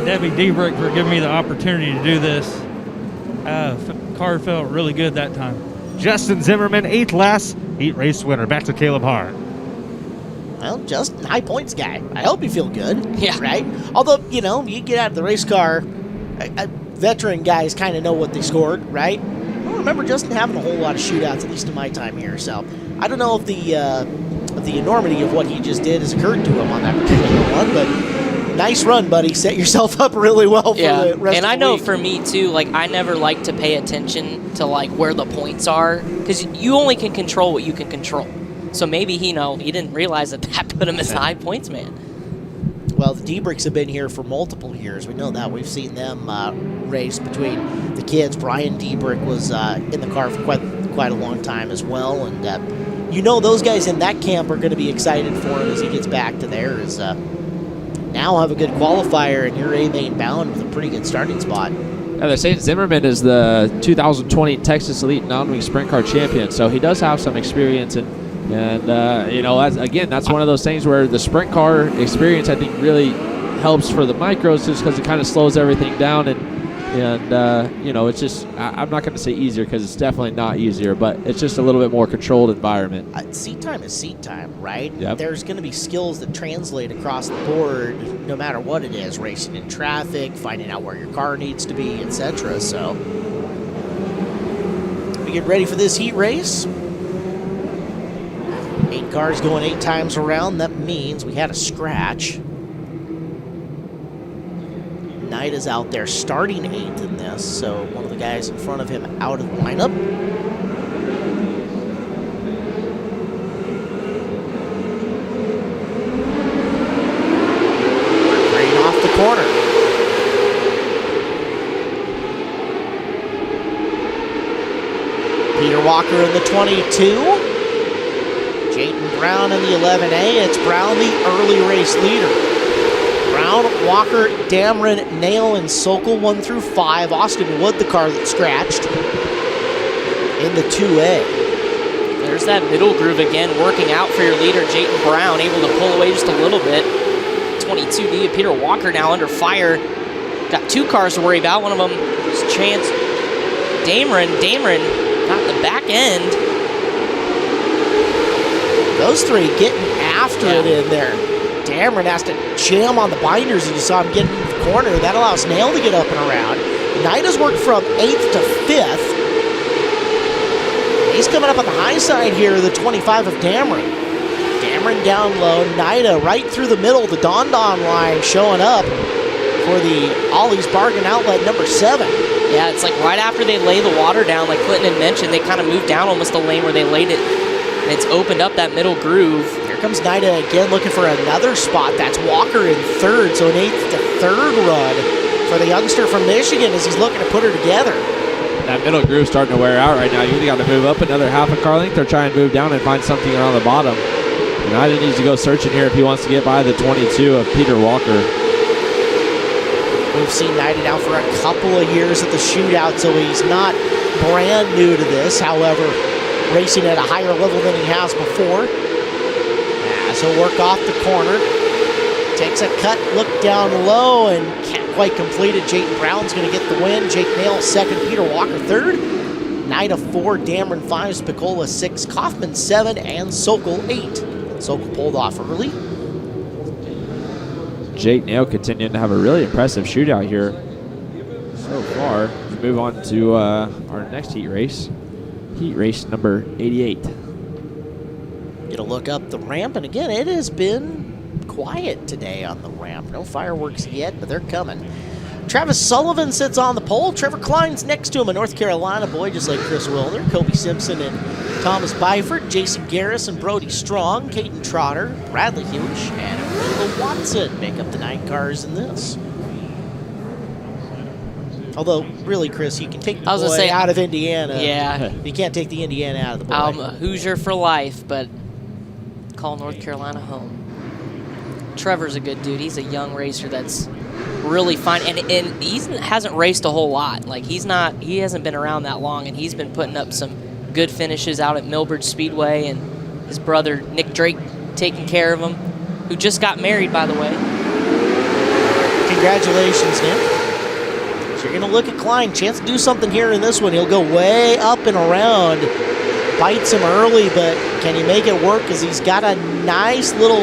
Debbie Debrick for giving me the opportunity to do this. Car felt really good that time. Justin Zimmerman, 8th last heat race winner. Back to Caleb Hart. Well, Justin, high points guy. I hope you feel good. Yeah. Right? Although, you get out of the race car, veteran guys kind of know what they scored, right? I don't remember Justin having a whole lot of shootouts, at least in my time here. So I don't know if the enormity of what he just did has occurred to him on that particular one, but nice run, buddy. Set yourself up really well for the rest of the week. And I know for me, too, like, I never like to pay attention to, like, where the points are, because you only can control what you can control. So maybe he didn't realize that put him as a high points man. Well, the Debricks have been here for multiple years. We know that. We've seen them race between the kids. Brian Debrick was in the car for quite a long time as well. And those guys in that camp are going to be excited for him as he gets back to theirs. Now have a good qualifier, and you're A-main bound with a pretty good starting spot. Yeah, they're saying Zimmerman is the 2020 Texas Elite Non-Wing Sprint Car Champion, so he does have some experience And that's one of those things where the sprint car experience, I think, really helps for the micros just because it kind of slows everything down. It's just, I'm not going to say easier because it's definitely not easier, but it's just a little bit more controlled environment. Seat time is seat time, right? Yep. There's going to be skills that translate across the board no matter what it is, racing in traffic, finding out where your car needs to be, etc. So we get ready for this heat race. 8 cars going 8 times around. That means we had a scratch. Knight is out there starting 8th in this, so one of the guys in front of him out of the lineup. Green off the corner. Peter Walker in the 22. Jayden Brown in the 11A. It's Brown, the early race leader. Brown, Walker, Dameron, Nail, and Sokol 1 through 5. Austin Wood, the car that scratched, in the 2A. There's that middle groove again, working out for your leader, Jayden Brown, able to pull away just a little bit. 22D, Peter Walker now under fire. Got 2 cars to worry about. One of them is Chance Dameron. Dameron got the back end. Those 3 getting after it in there. Dameron has to jam on the binders, and you saw him get into the corner. That allows Nail to get up and around. Knight has worked from 8th to 5th. He's coming up on the high side here, the 25 of Dameron. Dameron down low. Nida right through the middle, the Don Don line showing up for the Ollie's Bargain Outlet number 7. Yeah, it's like right after they lay the water down, like Clinton had mentioned, they kind of moved down almost the lane where they laid it. And it's opened up that middle groove. Here comes Nida again looking for another spot. That's Walker in 3rd, so an 8th to 3rd run for the youngster from Michigan as he's looking to put her together. That middle groove's starting to wear out right now. You either got to move up another half a car length or try and move down and find something around the bottom. Nida needs to go searching here if he wants to get by the 22 of Peter Walker. We've seen Nida now for a couple of years at the shootout, so he's not brand new to this. However, racing at a higher level than he has before. As he'll work off the corner. Takes a cut, look down low, and can't quite complete it. Jayden Brown's going to get the win. Jake Nail 2nd, Peter Walker 3rd. Nida 4, Dameron 5, Spicola 6, Kaufman 7, and Sokol 8. Sokol pulled off early. Jake Nail continuing to have a really impressive shootout here so far. We move on to our next heat race. Heat race number 88. Get a look up the ramp, and again, it has been quiet today on the ramp. No fireworks yet, but they're coming. Travis Sullivan sits on the pole. Trevor Klein's next to him, a North Carolina boy, just like Chris Wilner. Kobe Simpson and Thomas Byford, Jason Garris and Brody Strong, Caden Trotter, Bradley Hughes, and Willa Watson make up the 9 cars in this. Although, really, Chris, you can take the boy out of Indiana. Yeah. You can't take the Indiana out of the boy. I'm a Hoosier for life, but call North Carolina home. Trevor's a good dude. He's a young racer that's really fine, and he hasn't raced a whole lot. Like he hasn't been around that long, and he's been putting up some good finishes out at Millbridge Speedway, and his brother Nick Drake taking care of him, who just got married, by the way. Congratulations, Nick. So you're going to look at Klein. Chance to do something here in this one. He'll go way up and around. Bites him early, but can he make it work? Because he's got a nice little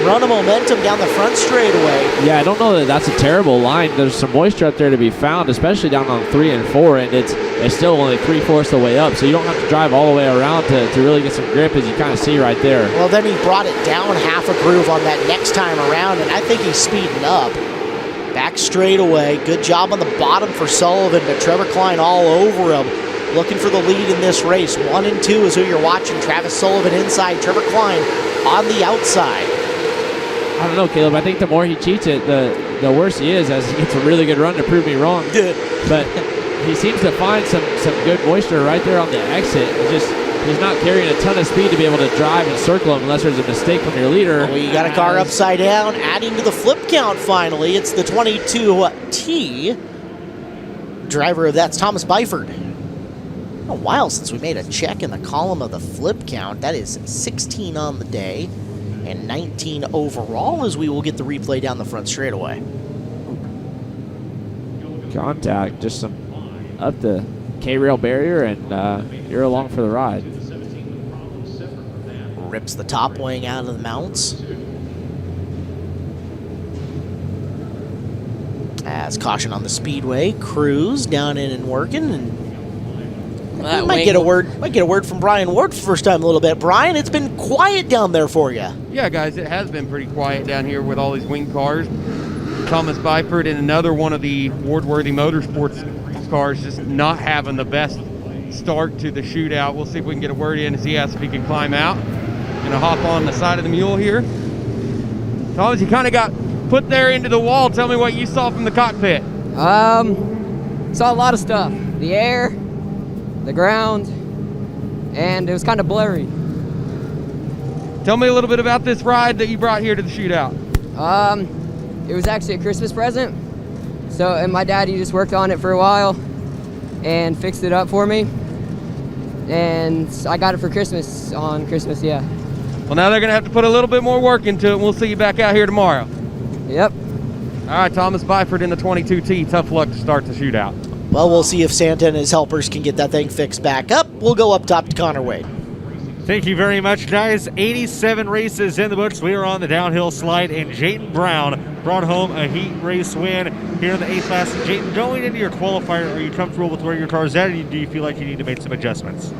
run of momentum down the front straightaway. Yeah, I don't know that that's a terrible line. There's some moisture up there to be found, especially down on 3 and 4, and it's still only 3/4 the way up, so you don't have to drive all the way around to really get some grip, as you kind of see right there. Well, then he brought it down half a groove on that next time around, and I think he's speeding up. Back straightaway. Good job on the bottom for Sullivan, but Trevor Klein all over him. Looking for the lead in this race. 1 and 2 is who you're watching. Travis Sullivan inside, Trevor Klein on the outside. I don't know, Caleb. I think the more he cheats it, the worse he is, as he gets a really good run to prove me wrong. But he seems to find some good moisture right there on the exit. He's not carrying a ton of speed to be able to drive and circle him unless there's a mistake from your leader. We got a car upside down, adding to the flip count finally. It's the 22T. Driver of that's Thomas Byford. A while since we made a check in the column of the flip count. That is 16 on the day and 19 overall, as we will get the replay down the front straightaway. Contact, just some up the K-rail barrier, and you're along for the ride. Rips the top wing out of the mounts. As caution on the speedway, Cruz down in and working, and we might get a word from Brian Ward for the first time a little bit. Brian, it's been quiet down there for you. Yeah, guys, it has been pretty quiet down here with all these wing cars. Thomas Byford and another one of the Ward-worthy Motorsports cars just not having the best start to the shootout. We'll see if we can get a word in as he asks if he can climb out. Gonna hop on the side of the mule here. Thomas, you kind of got put there into the wall. Tell me what you saw from the cockpit. Saw a lot of stuff. The air, the ground, and it was kind of blurry. Tell me a little bit about this ride that you brought here to the shootout. It was actually a Christmas present. And my daddy just worked on it for a while and fixed it up for me. And I got it for Christmas on Christmas, yeah. Well, now they're going to have to put a little bit more work into it, and we'll see you back out here tomorrow. Yep. All right, Thomas Byford in the 22T. Tough luck to start the shootout. Well, we'll see if Santa and his helpers can get that thing fixed back up. We'll go up top to Connor Wade. Thank you very much, guys. 87 races in the books. We are on the downhill slide, and Jayden Brown brought home a heat race win here in the A class. Jayden, going into your qualifier, are you comfortable with where your car is at, or do you feel like you need to make some adjustments?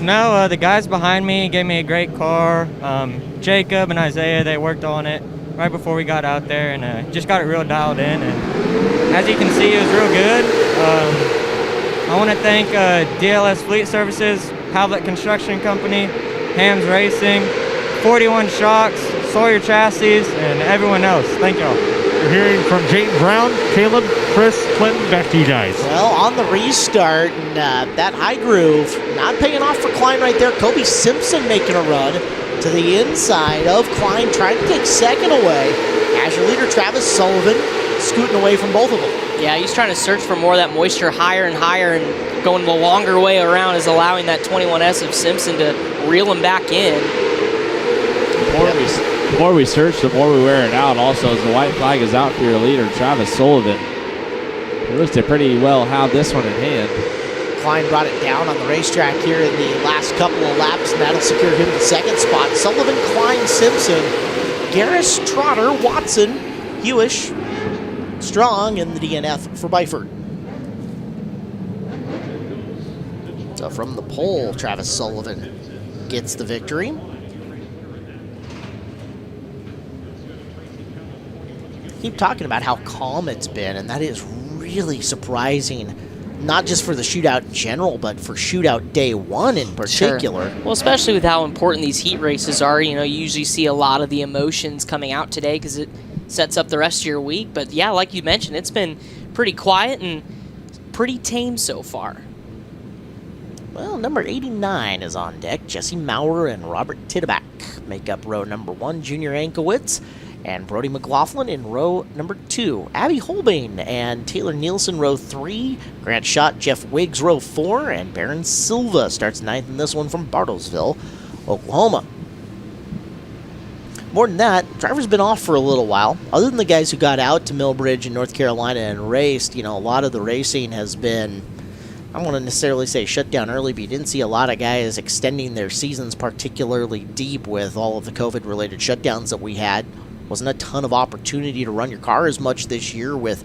No, the guys behind me gave me a great car. Jacob and Isaiah, they worked on it right before we got out there, and just got it real dialed in. And as you can see, it was real good. I want to thank DLS Fleet Services, Havlet Construction Company, Hams Racing, 41 Shocks, Sawyer Chassis, and everyone else. Thank y'all. You're hearing from Jayden Brown, Caleb, Chris, Clinton. Back to you guys. Well, on the restart, and that high groove not paying off for Klein right there. Kobe Simpson making a run to the inside of Klein, trying to take second away. As your leader, Travis Sullivan, scooting away from both of them. Yeah, he's trying to search for more of that moisture higher and higher, and going the longer way around is allowing that 21S of Simpson to reel him back in. The more we search, the more we wear it out. Also, as the white flag is out for your leader, Travis Sullivan. He looks to pretty well have this one in hand. Klein brought it down on the racetrack here in the last couple of laps, and that'll secure him the second spot. Sullivan, Klein, Simpson, Garris, Trotter, Watson, Hewish, Strong, and the DNF for Byford. So from the pole, Travis Sullivan gets the victory. Keep talking about how calm it's been, and that is really surprising, not just for the shootout in general, but for shootout day one in particular. Sure. Well, especially with how important these heat races are. You know, you usually see a lot of the emotions coming out today because it sets up the rest of your week. But yeah, like you mentioned, it's been pretty quiet and pretty tame so far. Well, number 89 is on deck. Jesse Maurer and Robert Titteback make up row number 1. Junior Ankowitz and Brody McLaughlin in row number 2. Abby Holbein and Taylor Nielsen row 3. Grant Schott, Jeff Wiggs row 4. And Baron Silva starts 9th in this one from Bartlesville, Oklahoma. more than that, driver's been off for a little while. Other than the guys who got out to Millbridge in North Carolina and raced, a lot of the racing has been, I don't want to necessarily say shut down early, but you didn't see a lot of guys extending their seasons particularly deep with all of the COVID-related shutdowns that we had. Wasn't a ton of opportunity to run your car as much this year with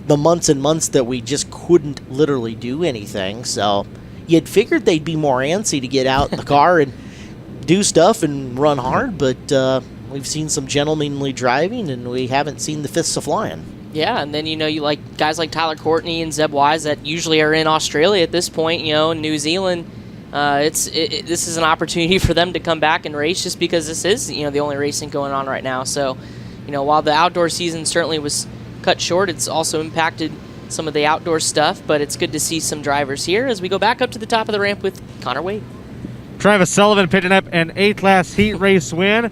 the months and months that we just couldn't literally do anything. So you'd figured they'd be more antsy to get out in the car and do stuff and run hard, but we've seen some gentlemanly driving, and we haven't seen the fists of flying. Yeah, and then, you like guys like Tyler Courtney and Zeb Wise that usually are in Australia at this point, in New Zealand. This is an opportunity for them to come back and race just because this is, the only racing going on right now. So, while the outdoor season certainly was cut short, it's also impacted some of the outdoor stuff, but it's good to see some drivers here as we go back up to the top of the ramp with Connor Wade. Travis Sullivan picking up an A-Class heat race win,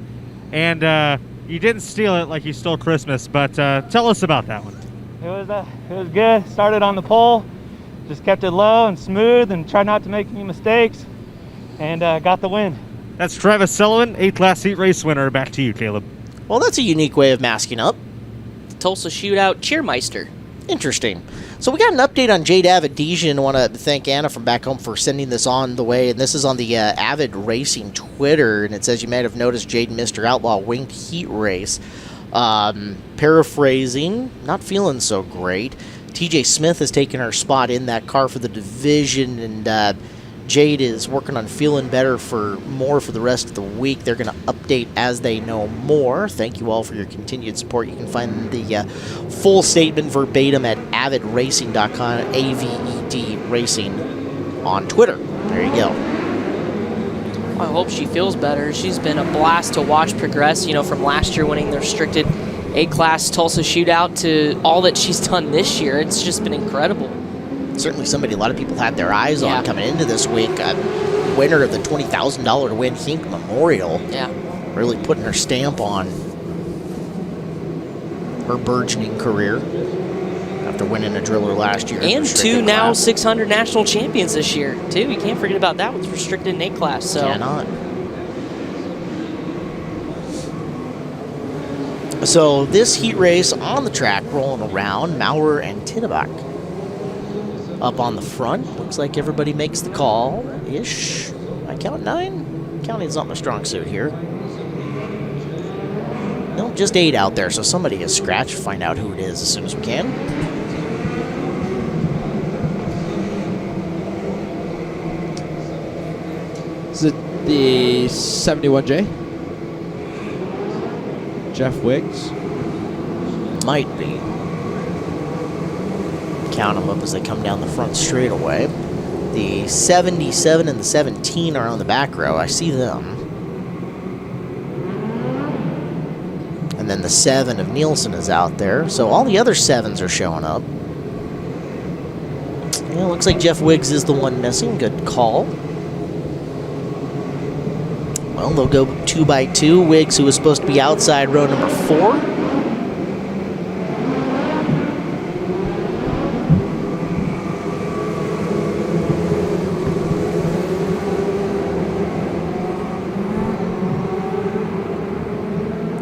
and you didn't steal it like you stole Christmas, but tell us about that one. It was good. Started on the pole, just kept it low and smooth and tried not to make any mistakes, and got the win. That's Travis Sullivan, A-Class heat race winner. Back to you, Caleb. Well, that's a unique way of masking up. The Tulsa Shootout Cheermeister. Interesting. So we got an update on Jade Avidesian. I want to thank Anna from back home for sending this on the way. And this is on the Avid Racing Twitter. And it says, you might have noticed Jade Mr. Outlaw winged heat race. Paraphrasing, not feeling so great. TJ Smith has taken her spot in that car for the division. And Jade is working on feeling better for the rest of the week. They're going to update as they know more. Thank you all for your continued support. You can find the full statement verbatim at avidracing.com, AVED Racing on Twitter. There you go. I hope she feels better. She's been a blast to watch progress, from last year winning the restricted A-Class Tulsa Shootout to all that she's done this year. It's just been incredible. Certainly somebody a lot of people had their eyes on coming into this week. Winner of the $20,000 to win Hink Memorial. Yeah. Really putting her stamp on her burgeoning career after winning a driller last year. And two now 600 national champions this year, too. You can't forget about that with restricted in A-Class. So. Cannot. So this heat race on the track rolling around, Maurer and Tinnebach up on the front. Looks like everybody makes the call-ish. I count 9? Counting's not my strong suit here. No, just 8 out there, so somebody is scratched. Find out who it is as soon as we can. Is it the 71J? Jeff Wiggs? Might be. Count them up as they come down the front straightaway. The 77 and the 17 are on the back row. I see them. And then the 7 of Nielsen is out there. So all the other 7s are showing up. Yeah, looks like Jeff Wiggs is the one missing. Good call. Well, they'll go 2 by 2. Wiggs, who was supposed to be outside row number 4.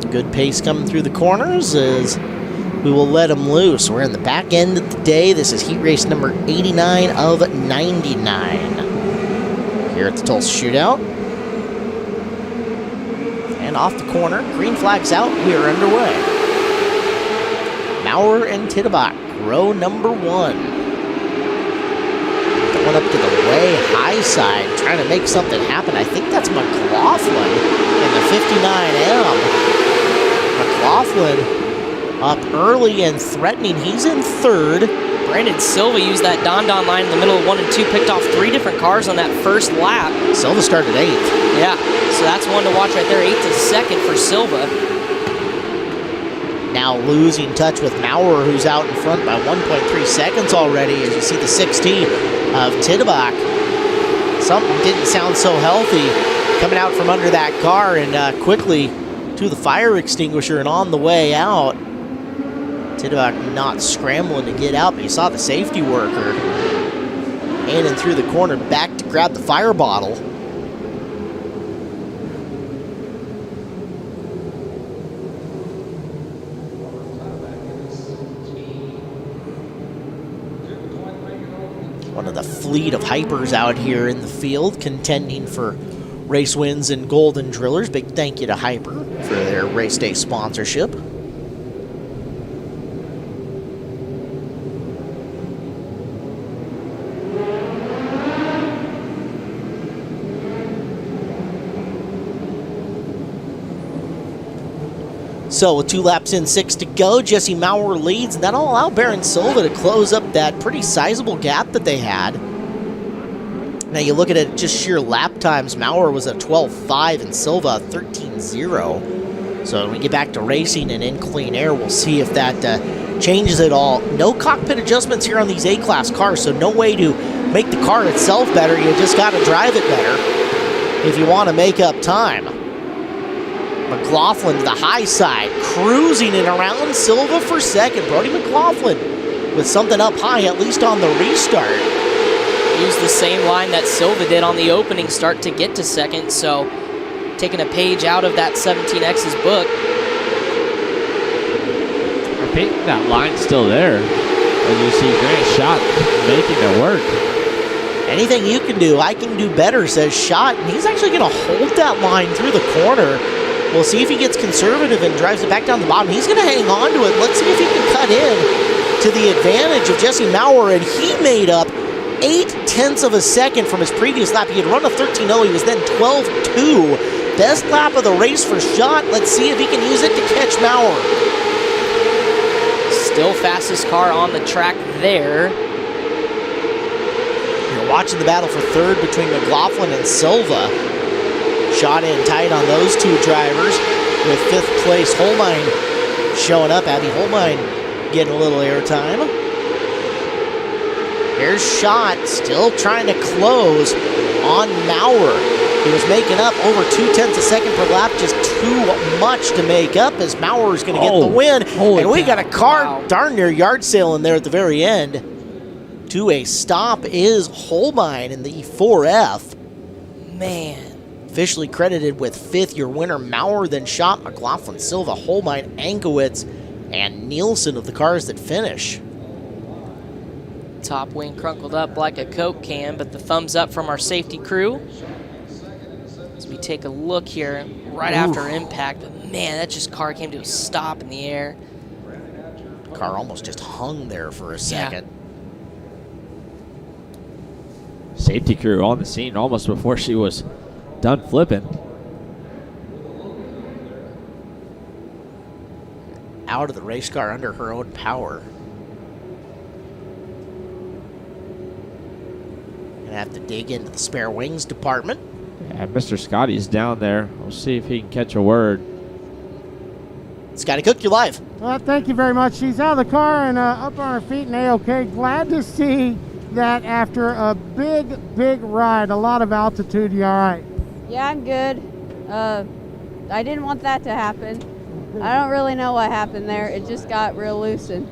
Good pace coming through the corners as we will let them loose. We're in the back end of the day. This is heat race number 89 of 99 here at the Tulsa Shootout. And off the corner, green flag's out. We are underway. Maurer and Tinnebach, row number 1. Going up to the way high side, trying to make something happen. I think that's McLaughlin in the 59M. McLaughlin up early and threatening. He's in 3rd. Brandon Silva used that Don line in the middle of 1 and 2, picked off 3 different cars on that first lap. Silva started 8th. Yeah, so that's one to watch right there. 8th to 2nd for Silva. Now losing touch with Maurer, who's out in front by 1.3 seconds already, as you see the 16 of Tinnebach. Something didn't sound so healthy coming out from under that car, and quickly to the fire extinguisher and on the way out. Tinnebach not scrambling to get out, but you saw the safety worker in and through the corner back to grab the fire bottle. One of the fleet of hypers out here in the field contending for race wins and golden drillers. Big thank you to Hyper for their race day sponsorship. So with 2 laps in, 6 to go, Jesse Maurer leads, and that'll allow Baron Silva to close up that pretty sizable gap that they had. Now you look at it, just sheer lap times, Maurer was a 12.5 and Silva a 13.0. So when we get back to racing and in clean air, we'll see if that changes it all. No cockpit adjustments here on these A-Class cars, so no way to make the car itself better. You just got to drive it better if you want to make up time. McLaughlin to the high side, cruising it around Silva for second. Brody McLaughlin with something up high, at least on the restart. Used the same line that Silva did on the opening start to get to second, so taking a page out of that 17X's book. I think that line's still there. As you see Grant Schott making it work. Anything you can do, I can do better, says Schott, and he's actually going to hold that line through the corner. We'll see if he gets conservative and drives it back down the bottom. He's going to hang on to it. Let's see if he can cut in to the advantage of Jesse Maurer, and he made up 0.8 of a second from his previous lap. He had run a 13.0. He was then 12.2. Best lap of the race for Schott. Let's see if he can use it to catch Maurer. Still fastest car on the track there. You're watching the battle for third between McLaughlin and Silva. Shot in tight on those two drivers, with 5th place Holbein showing up. Abby Holbein getting a little airtime. Here's Schott still trying to close on Maurer. He was making up over 0.2 a second per lap, just too much to make up as Maurer is going to get the win. And we got a car darn near yard sailing there at the very end. To a stop is Holbein in the 4F. Man. Officially credited with 5th, your winner Maurer, then Schott, McLaughlin, Silva, Holbein, Ankowitz, and Nielsen of the cars that finish. Top wing crunkled up like a Coke can, but the thumbs up from our safety crew. As we take a look here, right after impact, but man, that just car came to a stop in the air. Car almost just hung there for a second. Yeah. Safety crew on the scene almost before she was done flipping. Out of the race car under her own power. Gonna have to dig into the spare wings department. Yeah, Mr. Scotty's down there. We'll see if he can catch a word. Scotty Cook, you're live. Well, thank you very much. She's out of the car and up on her feet and A-OK. Glad to see that after a big ride, a lot of altitude, you all right? Yeah, I'm good. I didn't want that to happen. I don't really know what happened there. It just got real loose and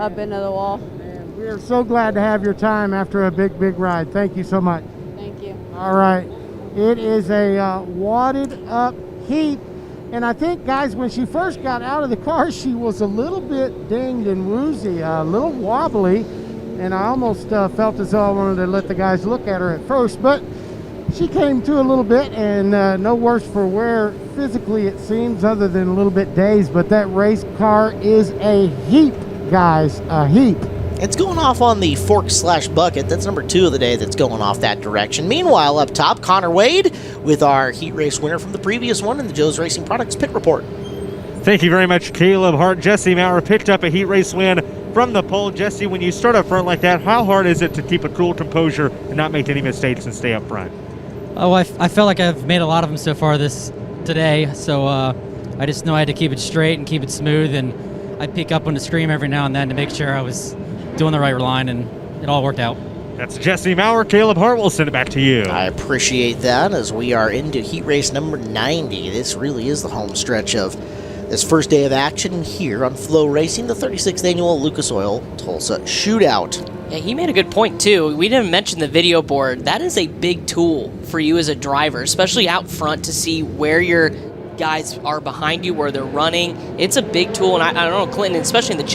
up into the wall. Man, we are so glad to have your time after a big ride. Thank you so much. Thank you. All right. It is a wadded up heat. And I think, guys, when she first got out of the car, she was a little bit dinged and woozy, a little wobbly. And I almost felt as though I wanted to let the guys look at her at first. But she came to a little bit, and no worse for wear physically, it seems, other than a little bit dazed. But that race car is a heap, guys, a heap. It's going off on the fork/bucket. That's number 2 of the day that's going off that direction. Meanwhile, up top, Connor Wade with our heat race winner from the previous one in the Joe's Racing Products Pit Report. Thank you very much, Caleb Hart. Jesse Maurer picked up a heat race win from the pole. Jesse, when you start up front like that, how hard is it to keep a cool composure and not make any mistakes and stay up front? Oh, I felt like I've made a lot of them so far today, so I just know I had to keep it straight and keep it smooth, and I'd pick up on the scream every now and then to make sure I was doing the right line, and it all worked out. That's Jesse Maurer. Caleb Hart will send it back to you. I appreciate that as we are into heat race number 90. This really is the home stretch of this first day of action here on Flow Racing, the 36th annual Lucas Oil Tulsa Shootout. Yeah, he made a good point too. We didn't mention the video board. That is a big tool for you as a driver, especially out front, to see where your guys are behind you, where they're running. It's a big tool, and I don't know, Clinton, especially in the